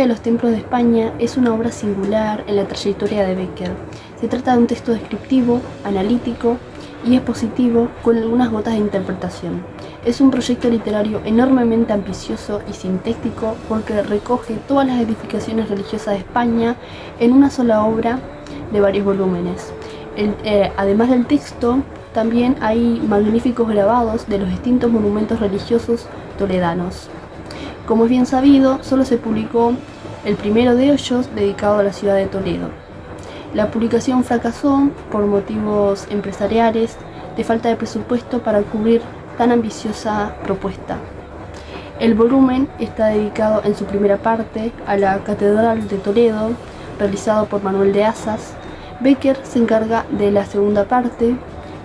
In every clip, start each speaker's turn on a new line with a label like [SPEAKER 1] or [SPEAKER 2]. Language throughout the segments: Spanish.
[SPEAKER 1] de los templos de España es una obra singular en la trayectoria de Becker. Se trata de un texto descriptivo, analítico y expositivo con algunas gotas de interpretación. Es un proyecto literario enormemente ambicioso y sintético porque recoge todas las edificaciones religiosas de España en una sola obra de varios volúmenes. Además del texto, también hay magníficos grabados de los distintos monumentos religiosos toledanos. Como es bien sabido, solo se publicó el primero de ellos dedicado a la ciudad de Toledo. La publicación fracasó por motivos empresariales, de falta de presupuesto para cubrir tan ambiciosa propuesta. El volumen está dedicado en su primera parte a la Catedral de Toledo, realizado por Manuel de Azas. Becker se encarga de la segunda parte,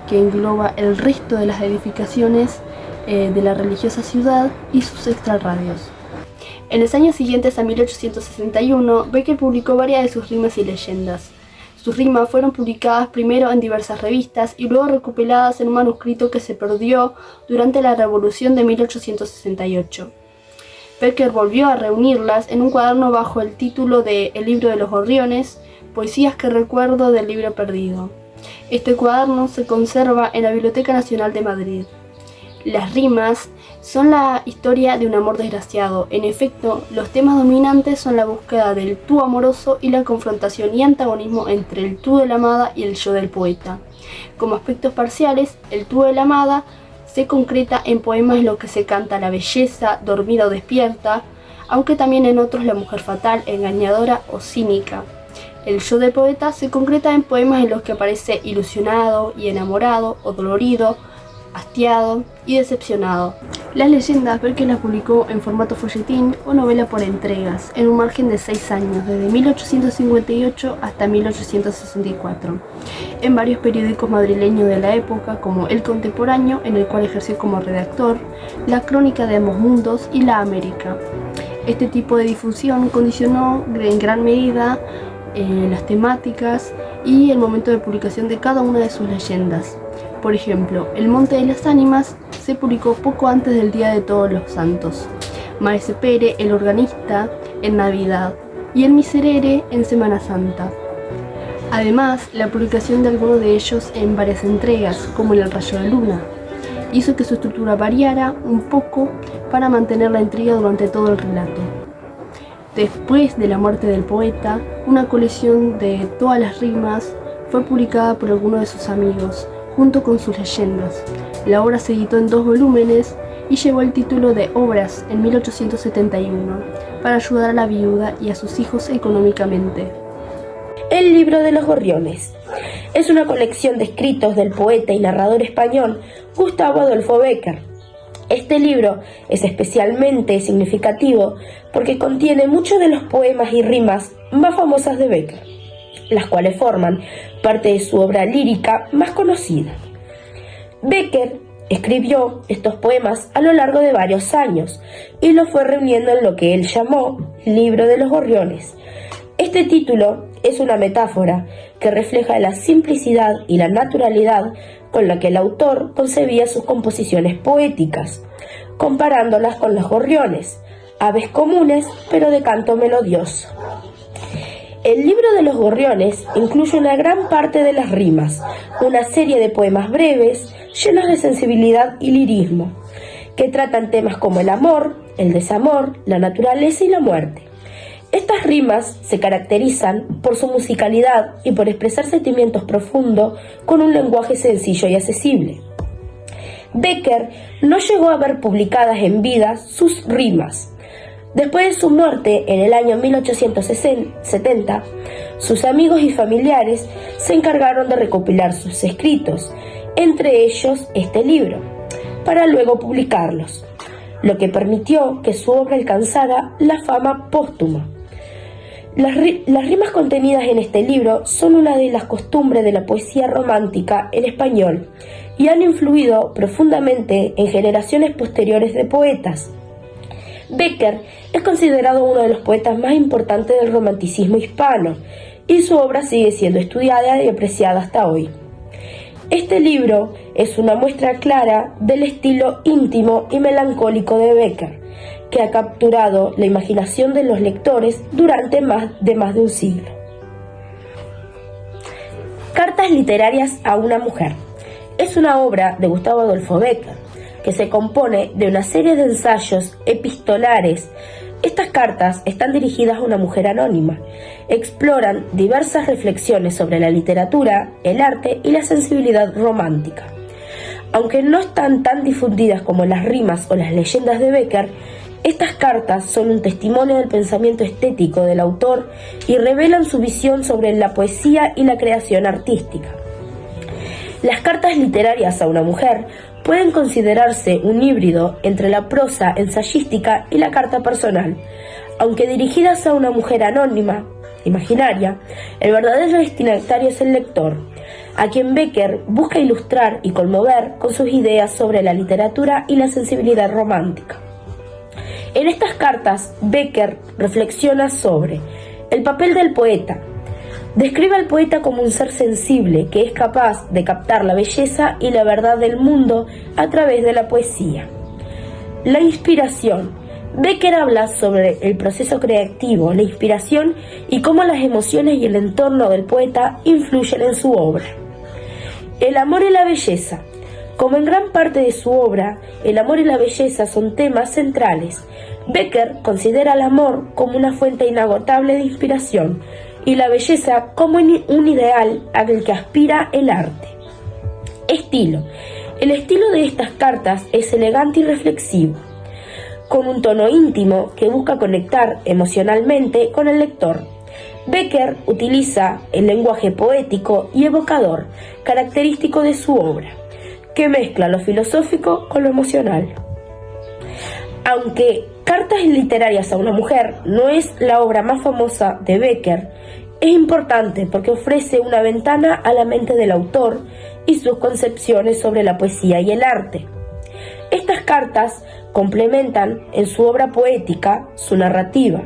[SPEAKER 1] que engloba el resto de las edificaciones de la religiosa ciudad y sus extrarradios. En los años siguientes a 1861, Becker publicó varias de sus rimas y leyendas. Sus rimas fueron publicadas primero en diversas revistas y luego recopiladas en un manuscrito que se perdió durante la Revolución de 1868. Becker volvió a reunirlas en un cuaderno bajo el título de El libro de los gorriones, poesías que recuerdo del libro perdido. Este cuaderno se conserva en la Biblioteca Nacional de Madrid. Las rimas son la historia de un amor desgraciado. En efecto, los temas dominantes son la búsqueda del tú amoroso y la confrontación y antagonismo entre el tú de la amada y el yo del poeta. Como aspectos parciales, el tú de la amada se concreta en poemas en los que se canta la belleza, dormida o despierta, aunque también en otros la mujer fatal, engañadora o cínica. El yo del poeta se concreta en poemas en los que aparece ilusionado y enamorado o dolorido, hastiado y decepcionado. Las leyendas Becker las publicó en formato folletín o novela por entregas, en un margen de 6 años, desde 1858 hasta 1864, en varios periódicos madrileños de la época, como El Contemporáneo, en el cual ejerció como redactor, La Crónica de Ambos Mundos y La América. Este tipo de difusión condicionó en gran medida las temáticas y el momento de publicación de cada una de sus leyendas. Por ejemplo, El Monte de las Ánimas se publicó poco antes del Día de Todos los Santos, Maese Pere, el organista, en Navidad y El Miserere en Semana Santa. Además, la publicación de algunos de ellos en varias entregas, como en El Rayo de Luna, hizo que su estructura variara un poco para mantener la intriga durante todo el relato. Después de la muerte del poeta, una colección de todas las rimas fue publicada por algunos de sus amigos, junto con sus leyendas. La obra se editó en 2 volúmenes y llevó el título de Obras en 1871, para ayudar a la viuda y a sus hijos económicamente.
[SPEAKER 2] El libro de los gorriones es una colección de escritos del poeta y narrador español Gustavo Adolfo Bécquer. Este libro es especialmente significativo porque contiene muchos de los poemas y rimas más famosas de Bécquer, las cuales forman parte de su obra lírica más conocida. Bécquer escribió estos poemas a lo largo de varios años y los fue reuniendo en lo que él llamó Libro de los Gorriones. Este título es una metáfora que refleja la simplicidad y la naturalidad con la que el autor concebía sus composiciones poéticas, comparándolas con los gorriones, aves comunes pero de canto melodioso. El libro de los gorriones incluye una gran parte de las rimas, una serie de poemas breves, llenos de sensibilidad y lirismo, que tratan temas como el amor, el desamor, la naturaleza y la muerte. Estas rimas se caracterizan por su musicalidad y por expresar sentimientos profundos con un lenguaje sencillo y accesible. Bécquer no llegó a ver publicadas en vida sus rimas. Después de su muerte en el año 1870, sus amigos y familiares se encargaron de recopilar sus escritos, entre ellos este libro, para luego publicarlos, lo que permitió que su obra alcanzara la fama póstuma. Las rimas contenidas en este libro son una de las costumbres de la poesía romántica en español y han influido profundamente en generaciones posteriores de poetas. Bécquer es considerado uno de los poetas más importantes del romanticismo hispano y su obra sigue siendo estudiada y apreciada hasta hoy. Este libro es una muestra clara del estilo íntimo y melancólico de Bécquer, que ha capturado la imaginación de los lectores durante más de un siglo. Cartas literarias a una mujer. Es una obra de Gustavo Adolfo Bécquer, que se compone de una serie de ensayos epistolares. Estas cartas están dirigidas a una mujer anónima. Exploran diversas reflexiones sobre la literatura, el arte y la sensibilidad romántica. Aunque no están tan difundidas como las rimas o las leyendas de Bécquer, estas cartas son un testimonio del pensamiento estético del autor y revelan su visión sobre la poesía y la creación artística. Las cartas literarias a una mujer pueden considerarse un híbrido entre la prosa ensayística y la carta personal. Aunque dirigidas a una mujer anónima, imaginaria, el verdadero destinatario es el lector, a quien Bécquer busca ilustrar y conmover con sus ideas sobre la literatura y la sensibilidad romántica. En estas cartas, Bécquer reflexiona sobre el papel del poeta. Describe al poeta como un ser sensible que es capaz de captar la belleza y la verdad del mundo a través de la poesía. La inspiración. Bécquer habla sobre el proceso creativo, la inspiración y cómo las emociones y el entorno del poeta influyen en su obra. El amor y la belleza. Como en gran parte de su obra, el amor y la belleza son temas centrales. Bécquer considera el amor como una fuente inagotable de inspiración y la belleza como un ideal al que aspira el arte. Estilo. El estilo de estas cartas es elegante y reflexivo, con un tono íntimo que busca conectar emocionalmente con el lector. Bécquer utiliza el lenguaje poético y evocador, característico de su obra, que mezcla lo filosófico con lo emocional. Aunque Cartas literarias a una mujer no es la obra más famosa de Bécquer, es importante porque ofrece una ventana a la mente del autor y sus concepciones sobre la poesía y el arte. Estas cartas complementan en su obra poética su narrativa,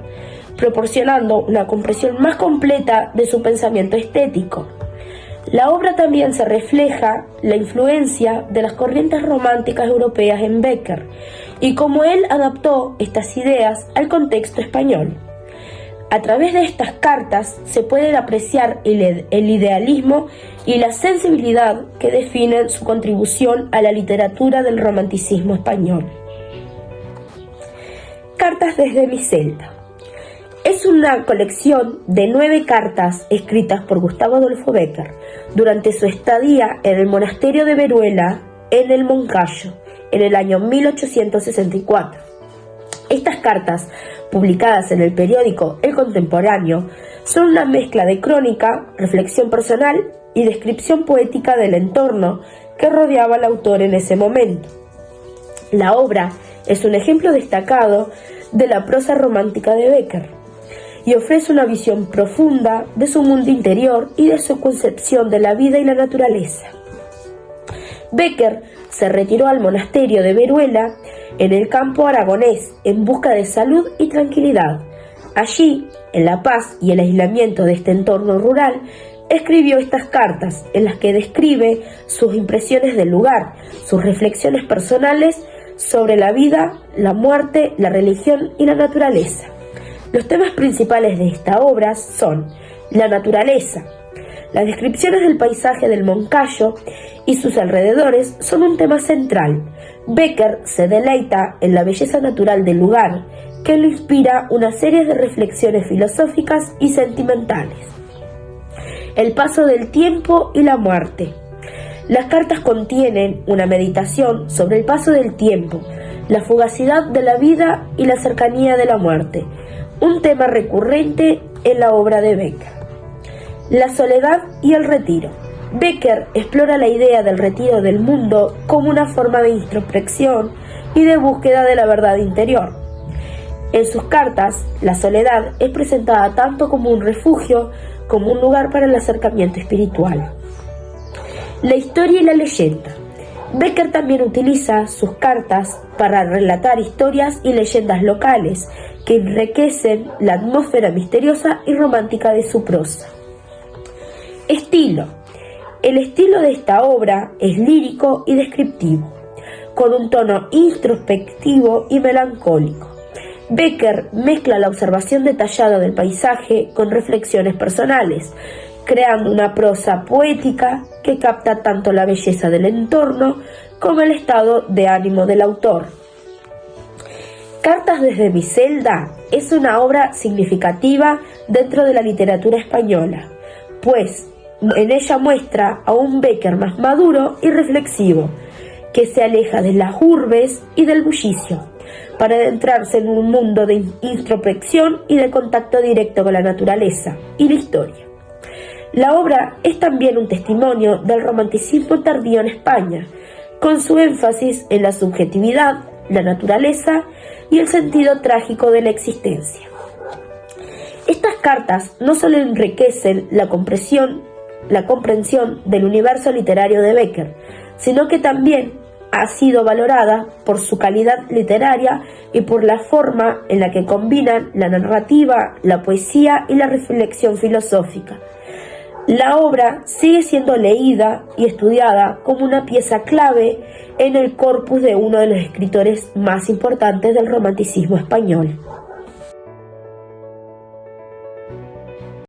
[SPEAKER 2] proporcionando una comprensión más completa de su pensamiento estético. La obra también se refleja la influencia de las corrientes románticas europeas en Bécquer y cómo él adaptó estas ideas al contexto español. A través de estas cartas se puede apreciar el idealismo y la sensibilidad que definen su contribución a la literatura del romanticismo español. Cartas desde mi celda. Es una colección de 9 cartas escritas por Gustavo Adolfo Bécquer durante su estadía en el monasterio de Veruela, en el Moncayo, en el año 1864. Estas cartas, publicadas en el periódico El Contemporáneo, son una mezcla de crónica, reflexión personal y descripción poética del entorno que rodeaba al autor en ese momento. La obra es un ejemplo destacado de la prosa romántica de Bécquer y ofrece una visión profunda de su mundo interior y de su concepción de la vida y la naturaleza. Bécquer se retiró al monasterio de Veruela en el campo aragonés en busca de salud y tranquilidad. Allí, en la paz y el aislamiento de este entorno rural, escribió estas cartas en las que describe sus impresiones del lugar, sus reflexiones personales sobre la vida, la muerte, la religión y la naturaleza. Los temas principales de esta obra son la naturaleza. Las descripciones del paisaje del Moncayo y sus alrededores son un tema central. Bécquer se deleita en la belleza natural del lugar, que le inspira una serie de reflexiones filosóficas y sentimentales. El paso del tiempo y la muerte. Las cartas contienen una meditación sobre el paso del tiempo, la fugacidad de la vida y la cercanía de la muerte, un tema recurrente en la obra de Bécquer. La soledad y el retiro. Bécquer explora la idea del retiro del mundo como una forma de introspección y de búsqueda de la verdad interior. En sus cartas, la soledad es presentada tanto como un refugio como un lugar para el acercamiento espiritual. La historia y la leyenda. Bécquer también utiliza sus cartas para relatar historias y leyendas locales que enriquecen la atmósfera misteriosa y romántica de su prosa. Estilo. El estilo de esta obra es lírico y descriptivo, con un tono introspectivo y melancólico. Bécquer mezcla la observación detallada del paisaje con reflexiones personales, creando una prosa poética que capta tanto la belleza del entorno como el estado de ánimo del autor. Cartas desde mi celda es una obra significativa dentro de la literatura española, pues en ella muestra a un Bécquer más maduro y reflexivo, que se aleja de las urbes y del bullicio, para adentrarse en un mundo de introspección y de contacto directo con la naturaleza y la historia. La obra es también un testimonio del romanticismo tardío en España, con su énfasis en la subjetividad, la naturaleza y el sentido trágico de la existencia. Estas cartas no solo enriquecen la comprensión del universo literario de Bécquer, sino que también ha sido valorada por su calidad literaria y por la forma en la que combinan la narrativa, la poesía y la reflexión filosófica. La obra sigue siendo leída y estudiada como una pieza clave en el corpus de uno de los escritores más importantes del romanticismo español.